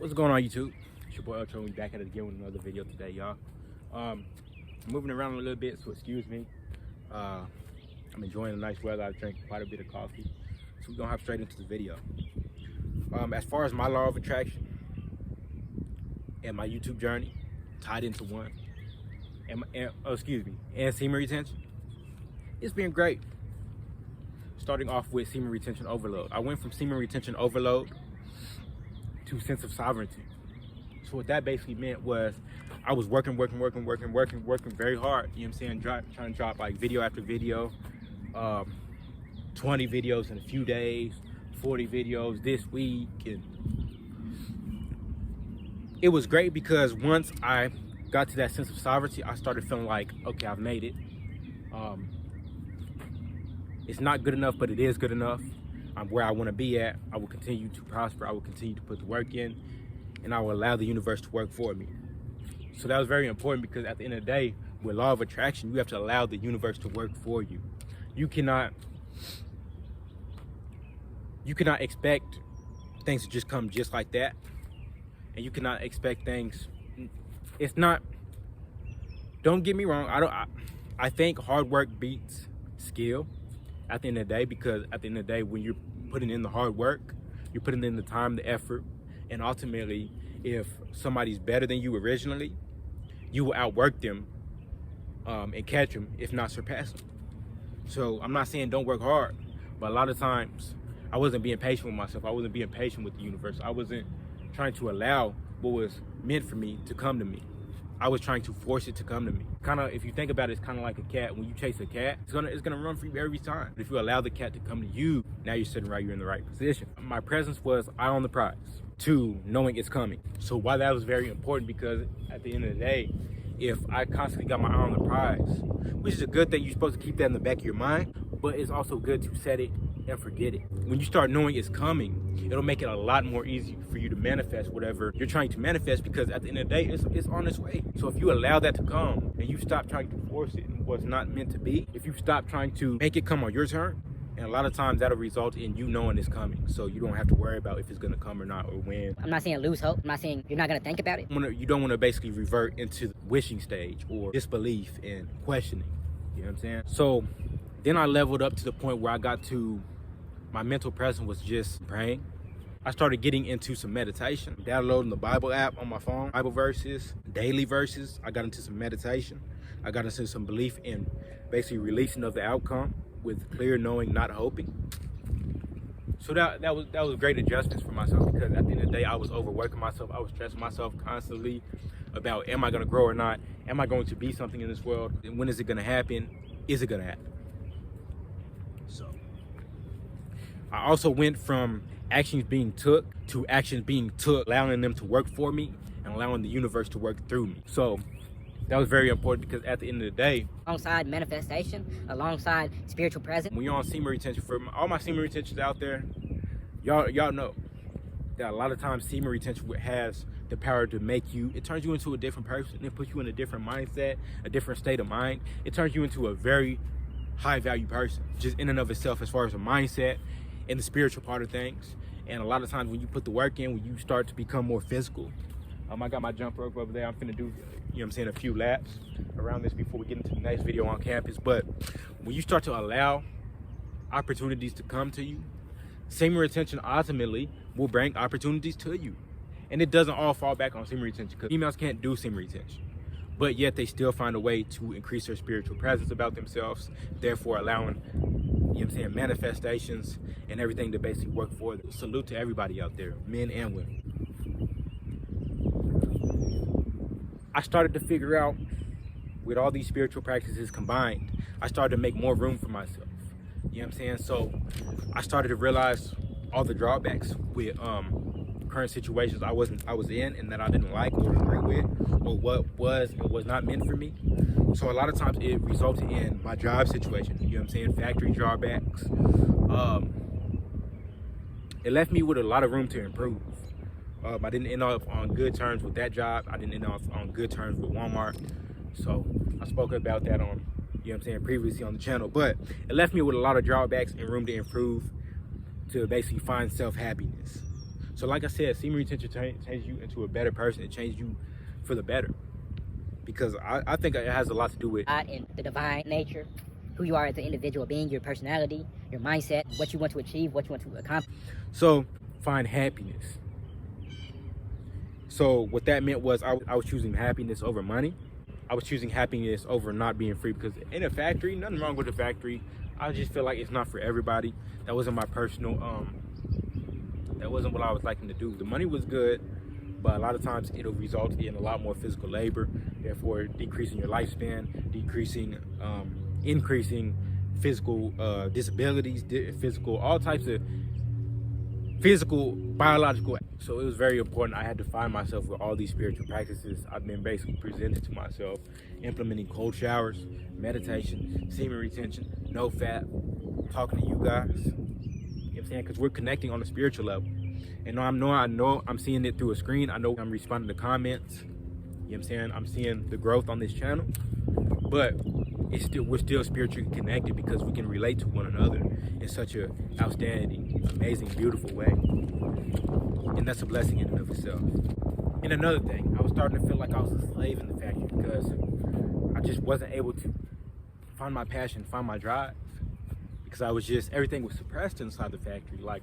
What's going on, YouTube? It's your boy Ultra. We back at it again with another video today, y'all. I'm moving around a little bit, so excuse me. I'm enjoying the nice weather. I've drank quite a bit of coffee, so we're gonna hop straight into the video. As far as my law of attraction and my YouTube journey tied into one, and semen retention, it's been great. Starting off with semen retention overload. I went from semen retention overload to sense of sovereignty. So what that basically meant was I was working very hard, you know what I'm saying, trying to drop like video after video, 20 videos in a few days, 40 videos this week. And it was great because once I got to that sense of sovereignty, I started feeling like, okay, I've made it. It's not good enough, but it is good enough. I'm where I want to be at. I will continue to prosper. I will continue to put the work in, and I will allow the universe to work for me. So that was very important because at the end of the day, with law of attraction, you have to allow the universe to work for you. You cannot expect things to just come just like that, and you cannot expect things. It's not. Don't get me wrong. I think hard work beats skill at the end of the day, because at the end of the day, when you're putting in the hard work, you're putting in the time, the effort, and ultimately, if somebody's better than you originally, you will outwork them and catch them, if not surpass them. So I'm not saying don't work hard, but a lot of times I wasn't being patient with myself. I wasn't being patient with the universe. I wasn't trying to allow what was meant for me to come to me. I was trying to force it to come to me. Kind of, if you think about it, it's kind of like a cat. When you chase a cat, it's gonna run for you every time. But if you allow the cat to come to you, now you're sitting right, you're in the right position. My presence was eye on the prize to knowing it's coming. So why that was very important, because at the end of the day, if I constantly got my eye on the prize, which is a good thing, you're supposed to keep that in the back of your mind, but it's also good to set it and forget it. When you start knowing it's coming, it'll make it a lot more easy for you to manifest whatever you're trying to manifest, because at the end of the day, it's on its way. So if you allow that to come and you stop trying to force it and what's not meant to be, if you stop trying to make it come on your turn, and a lot of times that'll result in you knowing it's coming. So you don't have to worry about if it's gonna come or not, or when. I'm not saying lose hope. I'm not saying you're not gonna think about it. You don't wanna basically revert into the wishing stage or disbelief and questioning, you know what I'm saying? So then I leveled up to the point where I got to, my mental presence was just praying. I started getting into some meditation, downloading the Bible app on my phone, Bible verses, daily verses. I got into some meditation. I got into some belief in basically releasing of the outcome with clear knowing, not hoping. So that was great adjustments for myself, because at the end of the day, I was overworking myself. I was stressing myself constantly about, am I gonna grow or not? Am I going to be something in this world? And when is it gonna happen? Is it gonna happen? So I also went from actions being took to actions being took, allowing them to work for me and allowing the universe to work through me. So that was very important, because at the end of the day, alongside manifestation, alongside spiritual presence, when you're on semen retention, for all my semen retentions out there, y'all know that a lot of times semen retention has the power to make you, it turns you into a different person. It puts you in a different mindset, a different state of mind. It turns you into a very high value person, just in and of itself, as far as the mindset and the spiritual part of things. And a lot of times when you put the work in, when you start to become more physical, I got my jump rope over there. I'm finna do, you know what I'm saying, a few laps around this before we get into the next video on campus. But when you start to allow opportunities to come to you, semen retention ultimately will bring opportunities to you. And it doesn't all fall back on semen retention, because females can't do semen retention, but yet they still find a way to increase their spiritual presence about themselves, therefore allowing, you know what I'm saying, manifestations and everything to basically work for them. Salute to everybody out there, men and women. I started to figure out, with all these spiritual practices combined, I started to make more room for myself. You know what I'm saying? So I started to realize all the drawbacks with current situations I was in and that I didn't like or agree with, or what was and was not meant for me. So a lot of times it resulted in my job situation, you know what I'm saying, factory drawbacks. It left me with a lot of room to improve. I didn't end up on good terms with that job. I didn't end up on good terms with Walmart. So I spoke about that on, you know what I'm saying, previously on the channel. But it left me with a lot of drawbacks and room to improve, to basically find self-happiness. So like I said, semen retention changes you into a better person. It changes you for the better. Because I think it has a lot to do with God and the divine nature, who you are as an individual being, your personality, your mindset, what you want to achieve, what you want to accomplish. So find happiness. So what that meant was I was choosing happiness over money. I was choosing happiness over not being free, because in a factory, nothing wrong with the factory. I just feel like it's not for everybody. That wasn't my personal, that wasn't what I was liking to do. The money was good, but a lot of times it'll result in a lot more physical labor, therefore decreasing your lifespan, increasing physical disabilities, all types of physical, biological. So it was very important. I had to find myself with all these spiritual practices. I've been basically presented to myself, implementing cold showers, meditation, semen retention, no fat, talking to you guys. You know what I'm saying? Because we're connecting on a spiritual level. And I know I'm seeing it through a screen. I know I'm responding to comments. You know what I'm saying? I'm seeing the growth on this channel. But we're still spiritually connected, because we can relate to one another in such an outstanding, amazing, beautiful way. And that's a blessing in and of itself. And another thing, I was starting to feel like I was a slave in the factory, because I just wasn't able to find my passion, find my drive, because everything was suppressed inside the factory. Like,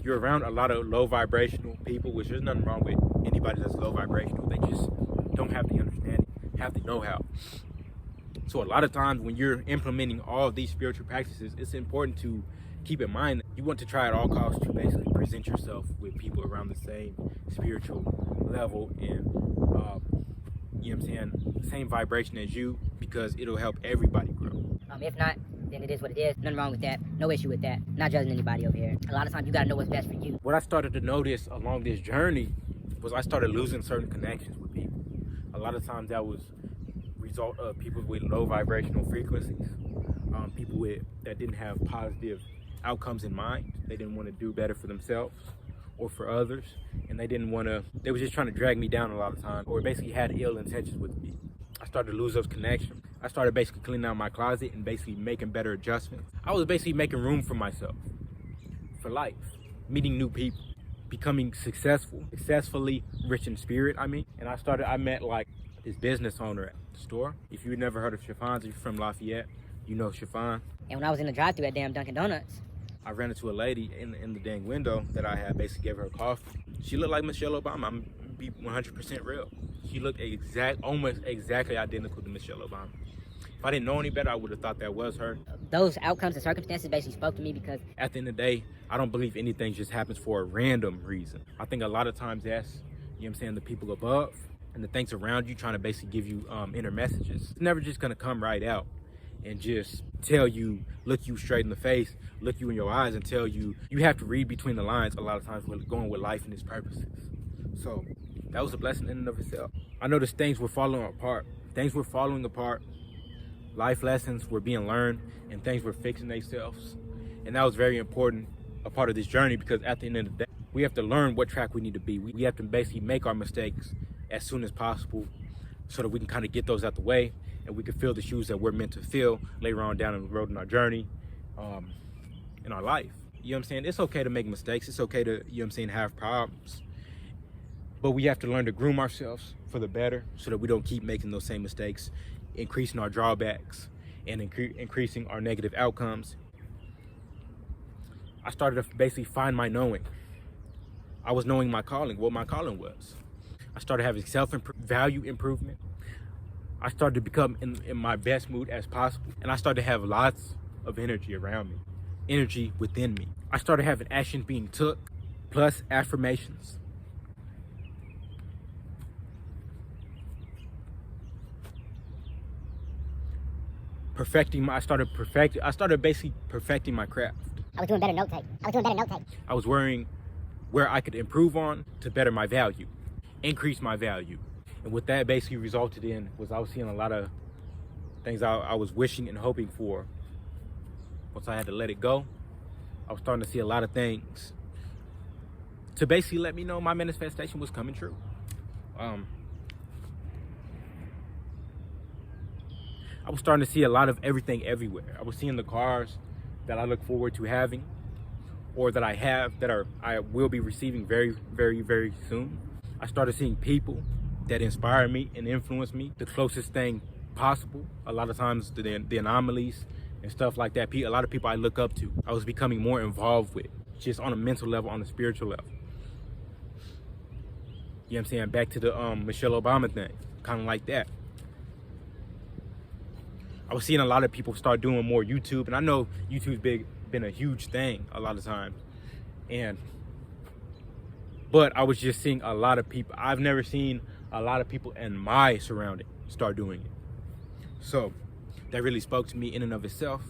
you're around a lot of low vibrational people, which there's nothing wrong with anybody that's low vibrational. They just don't have the understanding, have the know-how. So a lot of times when you're implementing all of these spiritual practices, it's important to keep in mind that you want to try at all costs to basically present yourself with people around the same spiritual level and, you know what I'm saying, same vibration as you, because it'll help everybody grow. If not, then it is what it is. Nothing wrong with that. No issue with that. Not judging anybody over here. A lot of times you gotta know what's best for you. What I started to notice along this journey was I started losing certain connections with people. A lot of times that was result of people with low vibrational frequencies, people that didn't have positive outcomes in mind. They didn't want to do better for themselves or for others, and they were just trying to drag me down a lot of times, or basically had ill intentions with me. I started to lose those connections. I started basically cleaning out my closet and basically making better adjustments. I was basically making room for myself, for life, meeting new people, becoming successfully rich in spirit, and I met like this business owner at the store. If you've never heard of Chiffon's, if you're from Lafayette, you know Chiffon. And when I was in the drive-thru at damn Dunkin' Donuts, I ran into a lady in the dang window that I had basically gave her a coffee. She looked like Michelle Obama. I'm gonna be 100% real. She looked almost exactly identical to Michelle Obama. If I didn't know any better, I would have thought that was her. those outcomes and circumstances basically spoke to me, because At the end of the day, I don't believe anything just happens for a random reason. I think a lot of times that's, you know what I'm saying, the people above and the things around you trying to basically give you inner messages. It's never just gonna come right out and just tell you, look you straight in the face, look you in your eyes and tell you. You have to read between the lines a lot of times when going with life and its purposes. So that was a blessing in and of itself. I noticed things were falling apart. Things were falling apart. Life lessons were being learned and things were fixing themselves. And that was very important, a part of this journey, because at the end of the day, we have to learn what track we need to be. We have to basically make our mistakes as soon as possible so that we can kind of get those out the way and we can fill the shoes that we're meant to fill later on down the road in our journey, in our life. You know what I'm saying? It's okay to make mistakes. It's okay to, you know what I'm saying, have problems. But we have to learn to groom ourselves for the better so that we don't keep making those same mistakes, increasing our drawbacks and increasing our negative outcomes. I started to basically find my knowing. I was knowing my calling, what my calling was. I started having self-value improvement. I started to become in my best mood as possible. And I started to have lots of energy around me, energy within me. I started having action being took, plus affirmations. I started basically perfecting my craft. I was doing better note take. I was worrying where I could improve on to better my value, increase my value. And what that basically resulted in was I was seeing a lot of things I was wishing and hoping for. Once I had to let it go, I was starting to see a lot of things to basically let me know my manifestation was coming true. I was starting to see a lot of everything everywhere. I was seeing the cars that I look forward to having, or that I have that I will be receiving very, very, very soon. I started seeing people that inspire me and influence me the closest thing possible. A lot of times the anomalies and stuff like that. A lot of people I look up to, I was becoming more involved with, just on a mental level, on a spiritual level. You know what I'm saying? Back to the Michelle Obama thing, kind of like that. I was seeing a lot of people start doing more YouTube, and I know YouTube's been a huge thing a lot of times. But I was just seeing a lot of people. I've never seen a lot of people in my surrounding start doing it. So that really spoke to me in and of itself.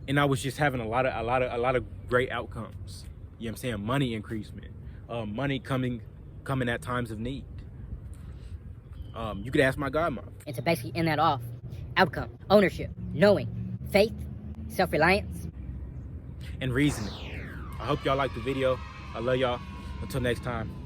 And I was just having a lot of great outcomes. You know what I'm saying? Money increasement, money coming at times of need. You could ask my godmom. And to basically end that off, outcome, ownership, knowing, faith, self-reliance, and reasoning. I hope y'all liked the video. I love y'all. Until next time.